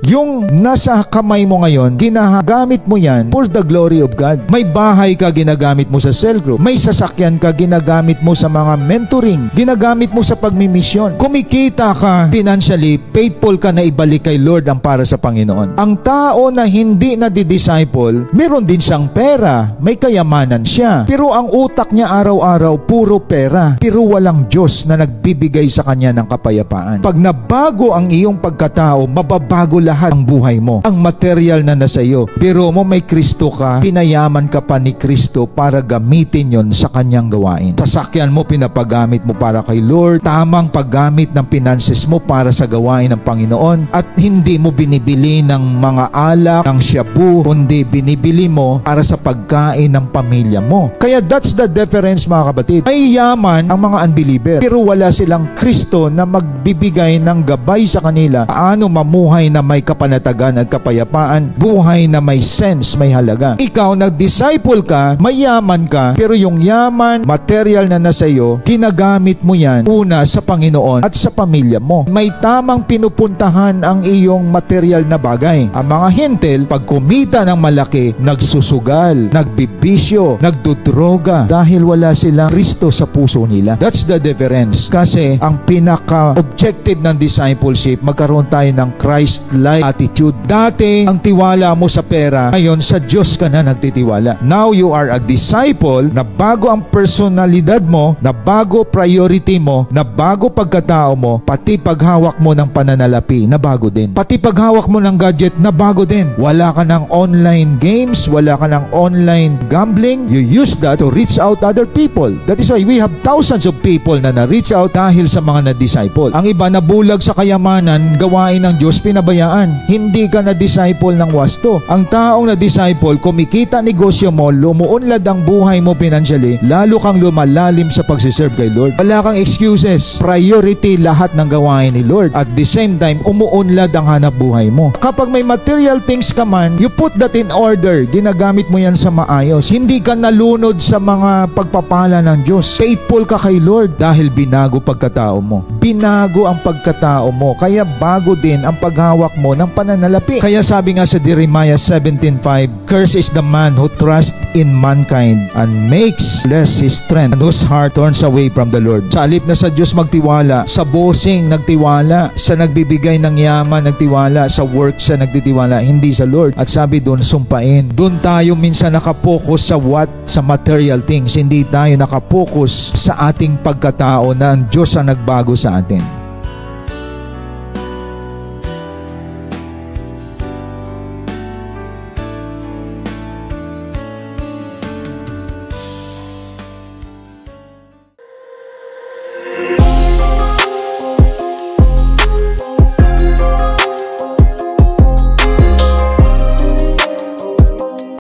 Yung nasa kamay mo ngayon, ginagamit mo yan for the glory of God. May bahay ka, ginagamit mo sa cell group. May sasakyan ka, ginagamit mo sa mga mentoring. Ginagamit mo sa pagmimisyon. Kumikita ka financially, faithful ka na ibalik kay Lord ang para sa Panginoon. Ang tao na hindi na di-disciple, meron din siyang pera. May kayamanan siya. Pero ang utak niya araw-araw, puro pera. Pero walang Diyos na nagbibigay sa kanya ng kapayapaan. Pag nabago ang iyong pagkatao, mababago lahat ang buhay mo. Ang material na nasa iyo. Pero mo may Kristo ka, pinayaman ka pa ni Kristo para gamitin yon sa kanyang gawain. Sasakyan mo, pinapagamit mo para kay Lord. Tamang paggamit ng finances mo para sa gawain ng Panginoon. At hindi mo binibili ng mga alak, ng shabu, kundi binibili mo para sa pagkain ng pamilya mo. Kaya that's the difference, mga kapatid. May yaman ang mga unbeliever, pero wala silang Kristo na magbibigay ng gabay sa kanila paano mamuhay na may kapanatagan at kapayapaan, buhay na may sense, may halaga. Ikaw, nag-disciple ka, mayaman ka, pero yung yaman, material na nasa iyo, ginagamit mo yan una sa Panginoon at sa pamilya mo. May tamang pinupuntahan ang iyong material na bagay. Ang mga hintil, pag kumita ng malaki, nagsusugal, nagbibisyo, nagdudroga dahil wala silang Kristo sa puso nila. That's the difference. Kasi ang pinaka-objective ng discipleship, magkaroon tayo ng Christ-like attitude. Dati, ang tiwala mo sa pera, ngayon sa Diyos ka na nagtitiwala. Now you are a disciple na bago ang personalidad mo, na bago priority mo, na bago pagkatao mo, pati paghawak mo ng pananalapi, na bago din. Pati paghawak mo ng gadget, na bago din. Wala ka ng online games, wala ka ng online gambling. You use that to reach out other people. That is why we have thousands of people na na-reach out dahil sa mga na-disciple. Ang iba nabulag sa kayamanan, gawain ng Diyos, pinabayaan. Hindi ka na-disciple ng wasto. Ang taong na-disciple, kumikita negosyo mo, lumuunlad ang buhay mo financially, lalo kang lumalalim sa pagsiserve kay Lord. Wala kang excuses. Priority lahat ng gawain ni Lord. At the same time, umuunlad ang hanap buhay mo. Kapag may material things ka man, you put that in order. Ginagamit mo yan sa maayos. Hindi ka nalunod sa mga pagpapala ng Diyos. Faithful ka kay Lord dahil binago pagkatao mo. Binago ang pagkatao mo. Kaya bago din ang paghawak mo ng pananalapi. Kaya sabi nga sa Jeremiah 17:5, "Cursed is the man who trusts in mankind and makes less his strength, and whose heart turns away from the Lord." Sa halip na sa Diyos magtiwala, sa bossing nagtiwala, sa nagbibigay ng yaman nagtiwala, sa work sa nagtitiwala, hindi sa Lord. At sabi doon, sumpain. Doon tayo minsan nakapokus sa what? Sa material things. Hindi tayo nakapokus sa ating pagkatao na ang Diyos ang nagbago sa atin.